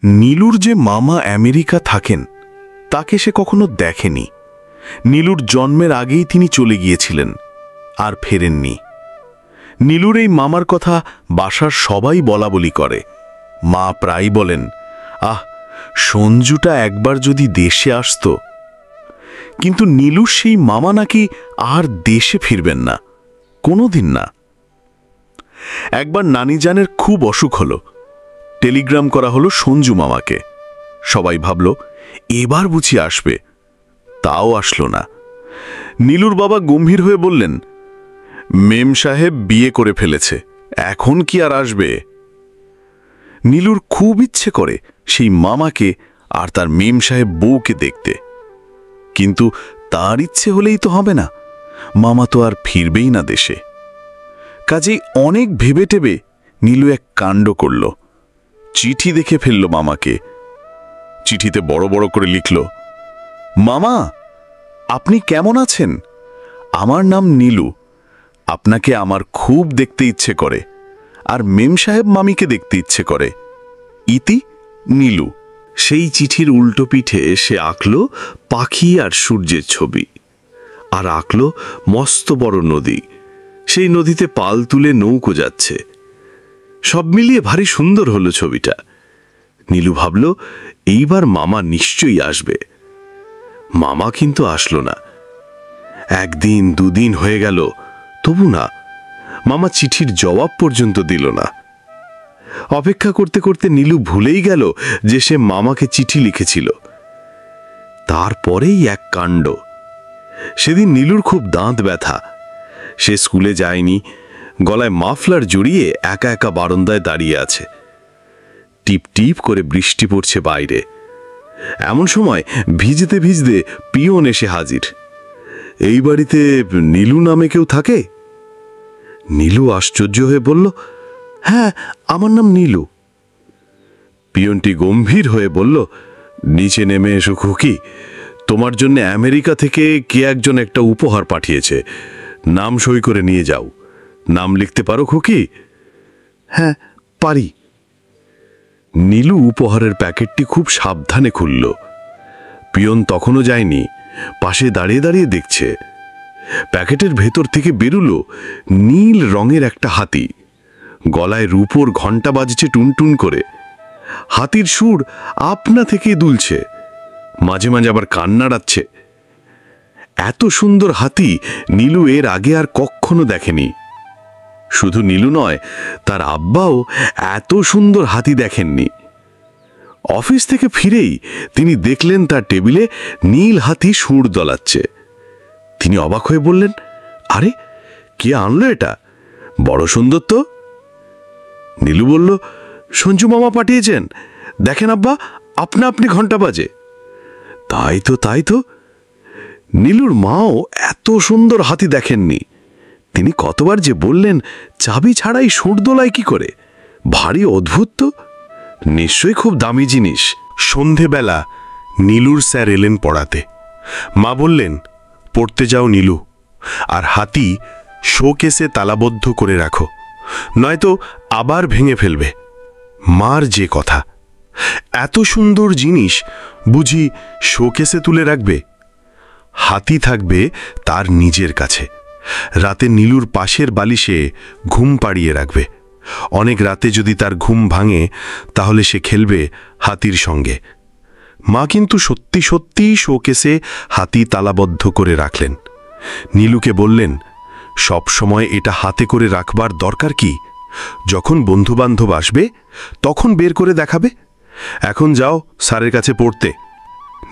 নীলুর যে মামা আমেরিকা থাকেন তাকে সে কখনো দেখেনি। নীলুর জন্মের আগেই তিনি চলে গিয়েছিলেন, আর ফেরেননি। নীলুর এই মামার কথা বাসার সবাই বলাবলি করে। মা প্রায় বলেন, আহ, সঞ্জুটা একবার যদি দেশে আসত। কিন্তু নীলুর সেই মামা নাকি আর দেশে ফিরবেন না, কোনোদিন না। একবার নানিজানের খুব অসুখ হলো। টেলিগ্রাম করা হলো সঞ্জু মামাকে। সবাই ভাবল এবার বুঝি আসবে, তাও আসলো না। নীলুর বাবা গম্ভীর হয়ে বললেন, মেম সাহেব বিয়ে করে ফেলেছে, এখন কি আর আসবে? নীলুর খুব ইচ্ছে করে সেই মামাকে আর তার মেম সাহেব বউকে দেখতে, কিন্তু তার ইচ্ছে হলেই তো হবে না, মামা তো আর ফিরবেই না দেশে। কাজেই অনেক ভেবে টেবে নীলু এক কাণ্ড করল। চিঠি দেখে ফেলল মামাকে। চিঠিতে বড় বড় করে লিখল, মামা, আপনি কেমন আছেন? আমার নাম নীলু, আপনাকে আমার খুব দেখতে ইচ্ছে করে, আর মেম সাহেব মামিকে দেখতে ইচ্ছে করে। ইতি নীলু। সেই চিঠির উল্টো পিঠে সে আঁকল পাখি আর সূর্যের ছবি, আর আঁকল মস্ত বড় নদী। সেই নদীতে পাল তুলে নৌকো যাচ্ছে। সব মিলিয়ে ভারী সুন্দর হলো ছবিটা। নীলু ভাবল এইবার মামা নিশ্চয়ই আসবে। মামা কিন্তু আসলো না। একদিন দুদিন হয়ে গেল, তবু না। মামা চিঠির জবাব পর্যন্ত দিল না। অপেক্ষা করতে করতে নীলু ভুলেই গেল যে সে মামাকে চিঠি লিখেছিল। তারপরেই এক কাণ্ড। সেদিন নীলুর খুব দাঁত ব্যথা। সে স্কুলে যায়নি, গলায় মাফলার জড়িয়ে একা একা বারান্দায় দাঁড়িয়ে আছে। টিপ টিপ করে বৃষ্টি পড়ছে বাইরে। এমন সময় ভিজতে ভিজতে পিয়ন এসে হাজির। এই বাড়িতে নীলু নামে কেউ থাকে? নীলু আশ্চর্য হয়ে বলল, হ্যাঁ, আমার নাম নীলু। পিয়নটি গম্ভীর হয়ে বলল, নিচে নেমে এসো খুকি, তোমার জন্য আমেরিকা থেকে কে একজন একটা উপহার পাঠিয়েছে, নাম সই করে নিয়ে যাও। নাম লিখতে পারো খুকি? হ্যাঁ, পারি। নীলু উপহারের প্যাকেটটি খুব সাবধানে খুলল। পিয়ন তখনও যায়নি, পাশে দাঁড়িয়ে দাঁড়িয়ে দেখছে। প্যাকেটের ভেতর থেকে বেরুলো নীল রঙের একটা হাতি। গলায় রূপোর ঘণ্টা বাজছে টুনটুন করে। হাতির সুর আপনা থেকেই দুলছে, মাঝে মাঝে আবার কান নাড়াচ্ছে। এত সুন্দর হাতি নীলু এর আগে আর কখনো দেখেনি। শুধু নীলু নয়, তার আব্বাও এত সুন্দর হাতি দেখেননি। অফিস থেকে ফিরেই তিনি দেখলেন তার টেবিলে নীল হাতি সুর দোলাচ্ছে। তিনি অবাক হয়ে বললেন, আরে, কে আনলো এটা? বড় সুন্দর তো। নীলু বলল, সঞ্জু মামা পাঠিয়েছেন, দেখেন আব্বা, আপনা আপনি ঘন্টা বাজে। তাই তো, তাই তো। নীলুর মাও এত সুন্দর হাতি দেখেননি। তিনি কতবার যে বললেন, চাবি ছাড়াই সুর দোলায় কি করে? ভারী অদ্ভুত তো, নিশ্চয়ই খুব দামি জিনিস। সন্ধেবেলা নীলুর স্যার এলেন পড়াতে। মা বললেন, পড়তে যাও নীলু, আর হাতি শোকেসে তালাবদ্ধ করে রাখো, নয়তো আবার ভেঙে ফেলবে। মার যে কথা, এত সুন্দর জিনিস বুঝি শোকেসে তুলে রাখবে? হাতি থাকবে তার নিজের কাছে। রাতে নীলুর পাশের বালিশে ঘুম পাড়িয়ে রাখবে। অনেক রাতে যদি তার ঘুম ভাঙে, তাহলে সে খেলবে হাতির সঙ্গে। মা কিন্তু সত্যি সত্যিই শোকেসে হাতি তালাবদ্ধ করে রাখলেন। নীলুকে বললেন, সব সময় এটা হাতে করে রাখবার দরকার কি? যখন বন্ধুবান্ধব আসবে তখন বের করে দেখাবে। এখন যাও স্যারের কাছে পড়তে।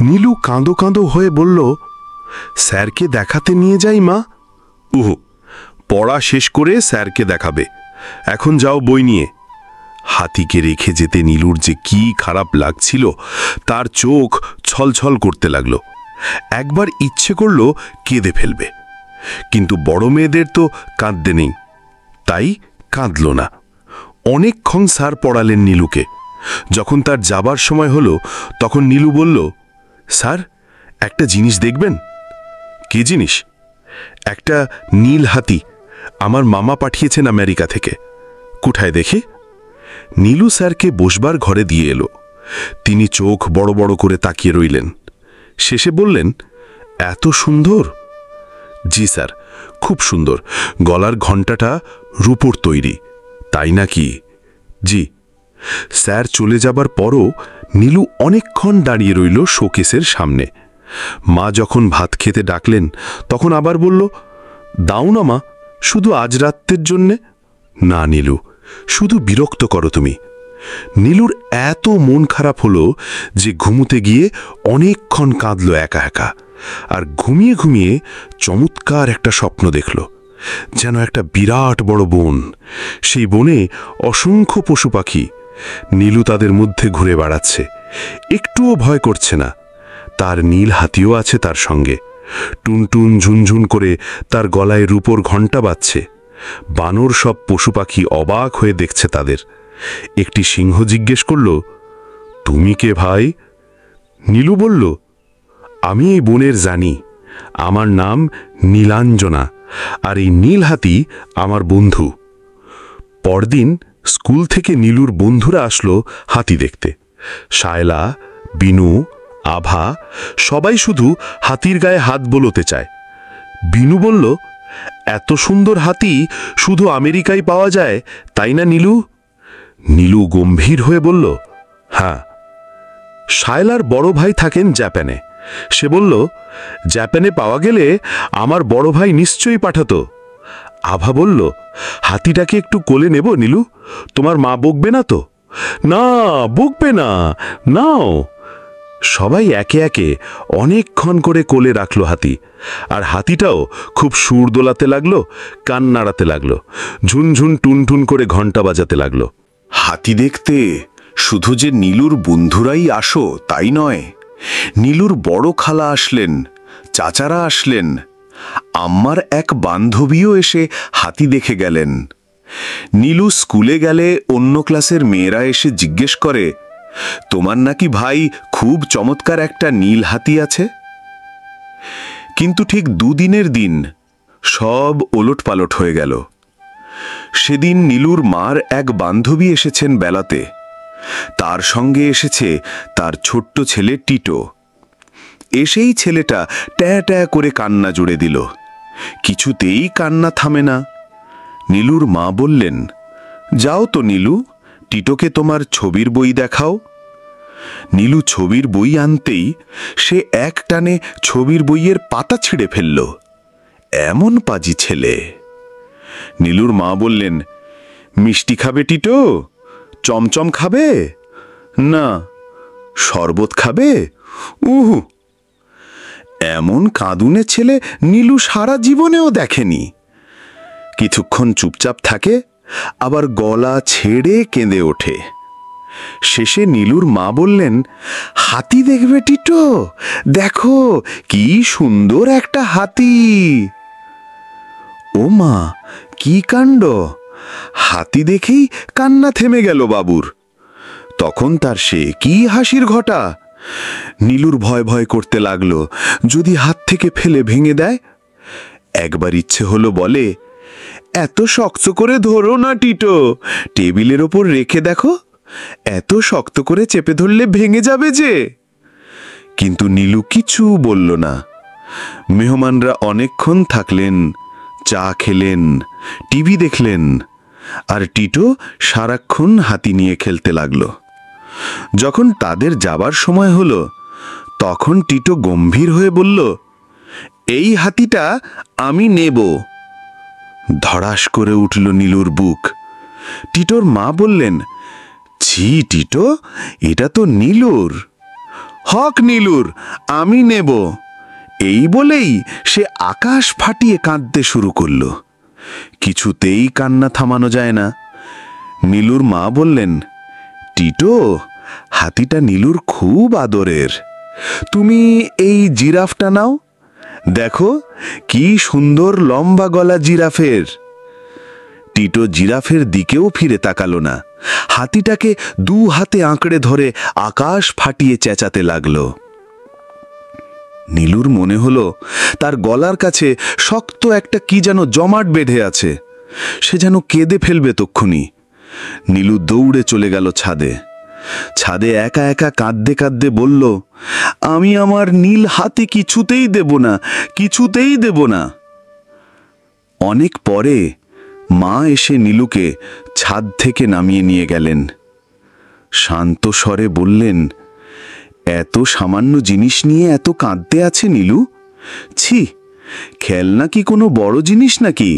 নীলু কাঁদো কাঁদো হয়ে বলল, স্যারকে দেখাতে নিয়ে যাই মা? উহু, পড়া শেষ করে স্যারকে দেখাবে, এখন যাও বই নিয়ে। হাতিকে রেখে যেতে নীলুর যে কি খারাপ লাগছিল, তার চোখ ছলছল করতে লাগলো। একবার ইচ্ছে করল কেঁদে ফেলবে, কিন্তু বড় মেয়েদের তো কাঁদতে নেই, তাই কাঁদল না। অনেকক্ষণ স্যার পড়ালেন নীলুকে। যখন তার যাবার সময় হলো, তখন নীলু বলল, স্যার, একটা জিনিস দেখবেন। কি জিনিস? একটা নীল হাতি আমার মামা পাঠিয়েছেন আমেরিকা থেকে। কোথায় দেখি? নীলু স্যারকে বসবার ঘরে দিয়ে এলো। তিনি চোখ বড় বড় করে তাকিয়ে রইলেন। শেষে বললেন, এত সুন্দর? জি স্যার, খুব সুন্দর। গলার ঘণ্টাটা রূপোর তৈরি, তাই নাকি? জি। স্যার চলে যাবার পরও নীলু অনেকক্ষণ দাঁড়িয়ে রইল শোকেসের সামনে। মা যখন ভাত খেতে ডাকলেন তখন আবার বলল, দাও না মা, শুধু আজ রাত্রের জন্যে। না নীলু, শুধু বিরক্ত করো তুমি। নীলুর এত মন খারাপ হলো যে ঘুমোতে গিয়ে অনেকক্ষণ কাঁদল একা একা। আর ঘুমিয়ে ঘুমিয়ে চমৎকার একটা স্বপ্ন দেখল, যেন একটা বিরাট বড় বন। সেই বনে অসংখ্য পশু পাখি। নীলু তাদের মধ্যে ঘুরে বেড়াচ্ছে, একটুও ভয় করছে না। তার নীল হাতিও আছে তার সঙ্গে। টুনটুন ঝুনঝুন করে তার গলায় রূপোর ঘণ্টা বাজছে। বানর সব পশু পাখি অবাক হয়ে দেখছে তাদের। একটি সিংহ জিজ্ঞেস করল, তুমি কে ভাই? নীলু বলল, আমি এই বনের জানি। আমার নাম নীলাঞ্জনা, আর এই নীল হাতি আমার বন্ধু। পরদিন স্কুল থেকে নীলুর বন্ধুরা আসলো হাতি দেখতে। শায়লা, বিনু, আভা সবাই শুধু হাতির গায়ে হাত বোলাতে চায়। বিনু বলল, এত সুন্দর হাতি শুধু আমেরিকায় পাওয়া যায়, তাই না নীলু? নীলু গম্ভীর হয়ে বলল, হ্যাঁ। শায়লার বড় ভাই থাকেন জাপানে। সে বলল, জাপানে পাওয়া গেলে আমার বড় ভাই নিশ্চয়ই পাঠাতো। আভা বলল, হাতিটাকে একটু কোলে নেব নীলু? তোমার মা বকবে না তো? না, বকবে না, নাও। সবাই একে একে অনেকক্ষণ করে কোলে রাখল হাতি। আর হাতিটাও খুব সুর দোলাতে লাগলো, কান নাড়াতে লাগলো, ঝুনঝুন টুনটুন করে ঘণ্টা বাজাতে লাগলো। হাতি দেখতে শুধু যে নীলুর বন্ধুরাই আসো তাই নয়, নীলুর বড় খালা আসলেন, চাচারা আসলেন, আম্মার এক বান্ধবীও এসে হাতি দেখে গেলেন। নীলু স্কুলে গেলে অন্য ক্লাসের মেয়েরা এসে জিজ্ঞেস করে, তোমার নাকি ভাই খুব চমৎকার একটা নীল হাতি আছে? কিন্তু ঠিক দুদিনের দিন সব ওলটপালট হয়ে গেল। সেদিন নীলুর মার এক বান্ধবী এসেছেন বেলাতে। তার সঙ্গে এসেছে তার ছোট্ট ছেলে টিটো। এসেই ছেলেটা ট্যাঁ ট্যাঁ করে কান্না জুড়ে দিল। কিছুতেই কান্না থামে না। নীলুর মা বললেন, যাও তো নীলু, টিটোকে তোমার ছবির বই দেখাও। নীলু ছবির বই আনতেই সে এক টানে ছবির বইয়ের পাতা ছিঁড়ে ফেলল। এমন পাজি ছেলে। নীলুর মা বললেন, মিষ্টি খাবে টিটো? চমচম খাবে? না। শরবত খাবে? উহু। এমন কাঁদুনে ছেলে নীলু সারা জীবনেও দেখেনি। কিছুক্ষণ চুপচাপ থাকে, আবার গলা ছেড়ে কেঁদে ওঠে। শেষে নীলুর মা বললেন, হাতি দেখবে টিটো? দেখো কি সুন্দর একটা হাতি। ও মা, কি কাণ্ড! হাতি দেখেই কান্না থেমে গেল বাবুর। তখন তার সে কি হাসির ঘটা! নীলুর ভয় ভয় করতে লাগলো, যদি হাত থেকে ফেলে ভেঙে দেয়। একবার ইচ্ছে হলো বলে, এত শক্ত করে ধরো না টিটো, টেবিলের ওপর রেখে দেখো, এত শক্ত করে চেপে ধরলে ভেঙে যাবে যে। কিন্তু নীলু কিছু বলল না। মেহমানরা অনেকক্ষণ থাকলেন, চা খেলেন, টিভি দেখলেন, আর টিটো সারাক্ষণ হাতি নিয়ে খেলতে লাগলো। যখন তাদের যাবার সময় হলো, তখন টিটো গম্ভীর হয়ে বলল, এই হাতিটা আমি নেব। ধড়াস করে উঠল নীলুর বুক। টিটোর মা বললেন, ছি টিটো, এটা তো নীলুর। হক নীলুর, আমি নেব। এই বলেই সে আকাশ ফাটিয়ে কাঁদতে শুরু করল। কিছুতেই কান্না থামানো যায় না। নীলুর মা বললেন, টিটো, হাতিটা নীলুর খুব আদরের। তুমি এই জিরাফটা নাও, দেখো কি সুন্দর লম্বা গলা জিরাফের। টিটো জিরাফের দিকেও ফিরে তাকালো না, হাতিটাকে দু হাতে আঁকড়ে ধরে আকাশ ফাটিয়ে চেঁচাতে লাগলো। নীলুর মনে হলো তার গলার কাছে শক্ত একটা কি যেন জমাট বেঁধে আছে, সে যেন কেঁদে ফেলবে তক্ষুনি। নীলু দৌড়ে চলে গেল ছাদে। ছাদে একা একা কাঁদতে কাঁদতে বলল, আমি আমার নীল হাতি কিছুতেই দেব না, কিছুতেই দেব না। অনেক পরে মা এসে নীলুকে ছাদ থেকে নামিয়ে নিয়ে গেলেন। শান্ত স্বরে বললেন, এত সামান্য জিনিস নিয়ে এত কাঁদতে আছে নীলু? ছি, খেলনা কি কোনো বড় জিনিস নাকি?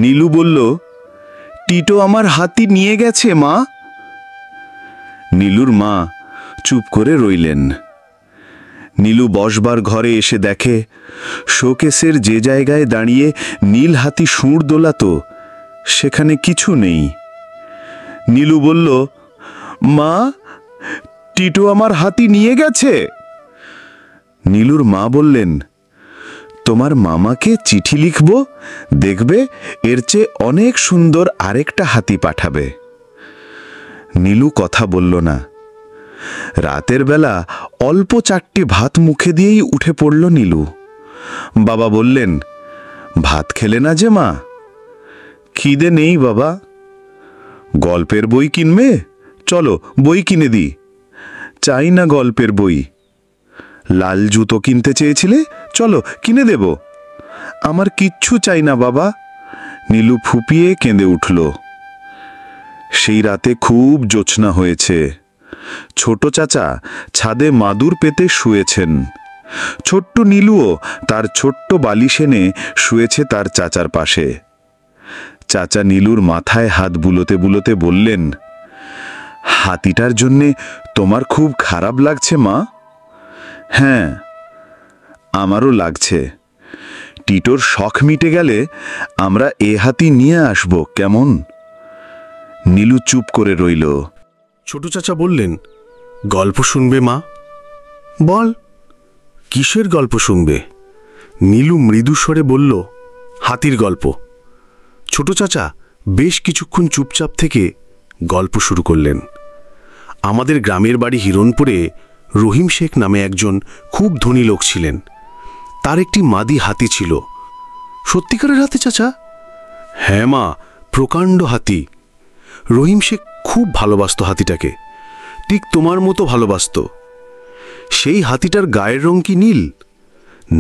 নীলু বলল, টিটো আমার হাতি নিয়ে গেছে মা। নীলুর মা চুপ করে রইলেন। নীলু বসবার ঘরে এসে দেখে শোকেসের যে জায়গায় দাঁড়িয়ে নীল হাতি সুর দোলাতো সেখানে কিছু নেই। নীলু বলল, মা, টিটো আমার হাতি নিয়ে গেছে। নীলুর মা বললেন, তোমার মামাকে চিঠি লিখব, দেখবে এর চেয়ে অনেক সুন্দর আরেকটা হাতি পাঠাবে। নীলু কথা বলল না। রাতের বেলা অল্প 4টি ভাত মুখে দিয়েই উঠে পড়ল নীলু। বাবা বললেন, ভাত খেলে না যে মা? খিদে নেই বাবা। গল্পের বই কিনবে? চলো বই কিনে দিই। চাই না গল্পের বই। লাল জুতো কিনতে চেয়েছিলে, চলো কিনে দেব। আমার কিচ্ছু চাই না বাবা। নীলু ফুপিয়ে কেঁদে উঠল। সেই রাতে খুব জ্যোৎস্না হয়েছে। ছোট চাচা ছাদে মাদুর পেতে শুয়েছেন। ছোট্ট নীলুও তার ছোট্ট বালিশ এনে শুয়েছে তার চাচার পাশে। চাচা নীলুর মাথায় হাত বুলোতে বুলোতে বললেন, হাতিটার জন্যে তোমার খুব খারাপ লাগছে মা? হ্যাঁ, আমারও লাগছে। টিটোর শখ মিটে গেলে আমরা এ হাতি নিয়ে আসব, কেমন? নীলু চুপ করে রইল। ছোট চাচা বললেন, গল্প শুনবে মা? বল, কিসের গল্প শুনবে? নীলু মৃদু স্বরে বলল, হাতির গল্প। ছোট চাচা বেশ কিছুক্ষণ চুপচাপ থেকে গল্প শুরু করলেন। আমাদের গ্রামের বাড়ি হিরণপুরে রহিম শেখ নামে একজন খুব ধনী লোক ছিলেন। তার একটি মাদি হাতি ছিল। সত্যিকারের হাতি চাচা? হ্যাঁ মা, প্রকাণ্ড হাতি। রহিম শেখ খুব ভালোবাসত হাতিটাকে, ঠিক তোমার মতো ভালোবাসত। সেই হাতিটার গায়ের রং কি নীল?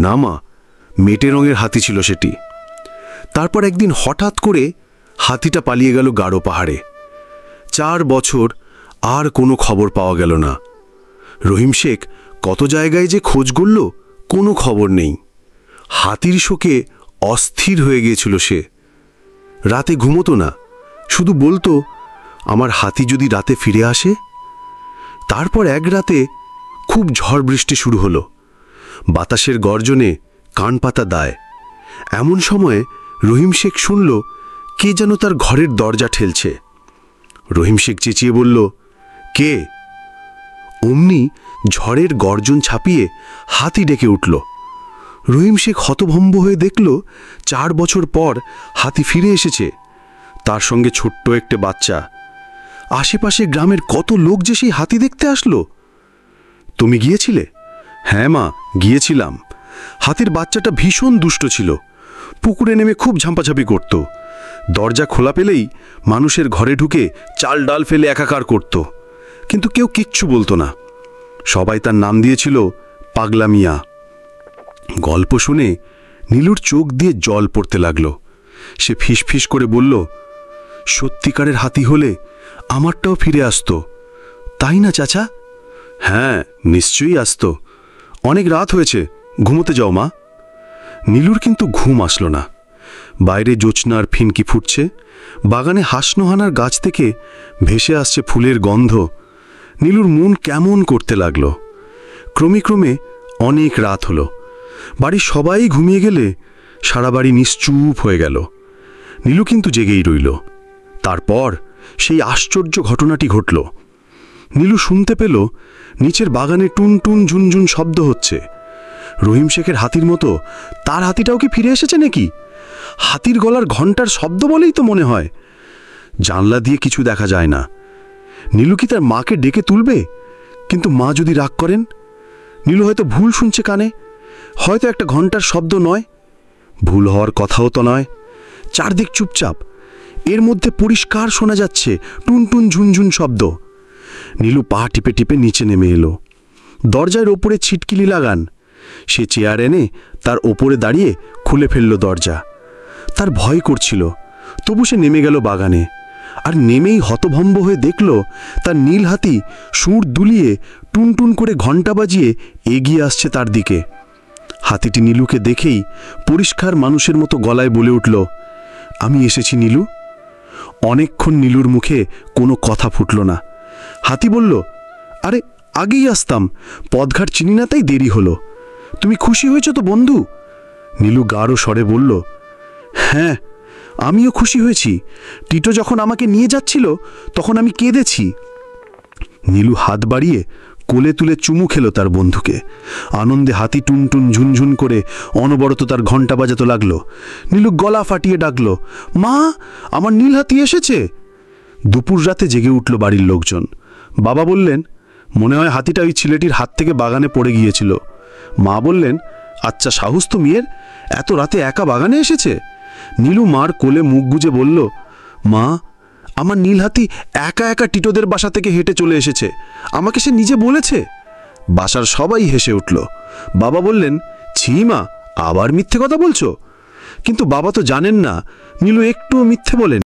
না মা, মেটে রঙের হাতি ছিল সেটি। তারপর একদিন হঠাৎ করে হাতিটা পালিয়ে গেল গাঢ় পাহাড়ে। 4 বছর আর কোনো খবর পাওয়া গেল না। রহিম শেখ কত জায়গায় যে খোঁজ করল, কোনো খবর নেই। হাতির শোকে অস্থির হয়ে গিয়েছিল সে। রাতে ঘুমোতো না, শুধু বলতো, আমার হাতি যদি রাতে ফিরে আসে। তারপর এক রাতে খুব ঝড় বৃষ্টি শুরু হলো। বাতাসের গর্জনে কান পাতা দায়। এমন সময় রহিম শেখ শুনল কে যেন তার ঘরের দরজা ঠেলছে। রহিম শেখ চেঁচিয়ে বলল, কে? অমনি ঝড়ের গর্জন ছাপিয়ে হাতি ডেকে উঠল। রহিম শেখ হতভম্ব হয়ে দেখল 4 বছর পর হাতি ফিরে এসেছে, তার সঙ্গে ছোট্ট একটা বাচ্চা। আশেপাশে গ্রামের কত লোক যে সেই হাতি দেখতে আসলো। তুমি গিয়েছিলে? হ্যাঁ মা, গিয়েছিলাম। হাতির বাচ্চাটা ভীষণ দুষ্ট ছিল, পুকুরে নেমে খুব ঝাঁপাঝাঁপি করত। দরজা খোলা পেলেই মানুষের ঘরে ঢুকে চাল ডাল ফেলে একাকার করত, কিন্তু কেউ কিচ্ছু বলতো না। সবাই তার নাম দিয়েছিল পাগলা মিয়া। গল্প শুনে নীলুর চোখ দিয়ে জল পড়তে লাগলো। সে ফিসফিস করে বলল, সত্যিকারের হাতি হলে আমারটাও ফিরে আসতো, তাই না চাচা? হ্যাঁ, নিশ্চয়ই আসতো। অনেক রাত হয়েছে, ঘুমোতে যাও মা। নীলুর কিন্তু ঘুম আসলো না। বাইরে জ্যোৎস্নার ফিনকি ফুটছে, বাগানে হাসনোহানার গাছ থেকে ভেসে আসছে ফুলের গন্ধ। নীলুর মন কেমন করতে লাগলো। ক্রমে ক্রমে অনেক রাত হলো। বাড়ির সবাই ঘুমিয়ে গেলে সারা বাড়ি নিশ্চুপ হয়ে গেল। নীলু কিন্তু জেগেই রইল। তারপর সেই আশ্চর্য ঘটনাটি ঘটল। নীলু শুনতে পেল নিচের বাগানে টুন টুন ঝুনঝুন শব্দ হচ্ছে। রহিম শেখের হাতির মতো তার হাতিটাও কি ফিরে এসেছে নাকি? হাতির গলার ঘণ্টার শব্দ বলেই তো মনে হয়। জানলা দিয়ে কিছু দেখা যায় না। নীলু কি তার মাকে ডেকে তুলবে? কিন্তু মা যদি রাগ করেন? নীলু হয়তো ভুল শুনছে কানে, হয়তো একটা ঘণ্টার শব্দ নয়, ভুল হওয়ার কথাও তো নয়। চারদিক চুপচাপ, এর মধ্যে পরিষ্কার শোনা যাচ্ছে টুন টুন ঝুনঝুন শব্দ। নীলু পা টিপে টিপে নিচে নেমে এলো। দরজার ওপরে ছিটকিলি লাগান। সে চেয়ার এনে তার ওপরে দাঁড়িয়ে খুলে ফেলল দরজা। তার ভয় করছিল, তবু সে নেমে গেল বাগানে। আর নেমেই হতভম্ব হয়ে দেখল তার নীল হাতি সুর দুলিয়ে টুনটুন করে ঘণ্টা বাজিয়ে এগিয়ে আসছে তার দিকে। হাতিটি নীলুকে দেখেই পরিষ্কার মানুষের মতো গলায় বলে উঠল, আমি এসেছি নীলু। অনেকক্ষণ নীলুর মুখে কোনো কথা ফুটল না। হাতি বলল, আরে আগেই আসতাম, পথঘাট চিনি না তাই দেরি হলো। তুমি খুশি হয়েছ তো বন্ধু? নীলু গাঢ় স্বরে বলল, হ্যাঁ, আমিও খুশি হয়েছি। টিটো যখন আমাকে নিয়ে যাচ্ছিল তখন আমি কেঁদেছি। নীলু হাত বাড়িয়ে কোলে তুলে চুমু খেল তার বন্ধুকে। আনন্দে হাতি টুনটুন ঝুনঝুন করে অনবরত তার ঘণ্টা বাজাতে লাগলো। নীলু গলা ফাটিয়ে ডাকল, মা, আমার নীল হাতি এসেছে। দুপুর রাতে জেগে উঠল বাড়ির লোকজন। বাবা বললেন, মনে হয় হাতিটা ওই ছেলেটির হাত থেকে বাগানে পড়ে গিয়েছিল। মা বললেন, আচ্ছা সাহস তো মেয়ের, এত রাতে একা বাগানে এসেছে। নীলু মার কোলে মুখ গুজে বলল, মা, আমার নীল হাতি একা একা টিটোদের বাসা থেকে হেঁটে চলে এসেছে, আমাকে সে নিজে বলেছে। বাসার সবাই হেসে উঠল। বাবা বললেন, ছি মা, আবার মিথ্যে কথা বলছো। কিন্তু বাবা তো জানেন না নীলু একটুও মিথ্যে বলেন।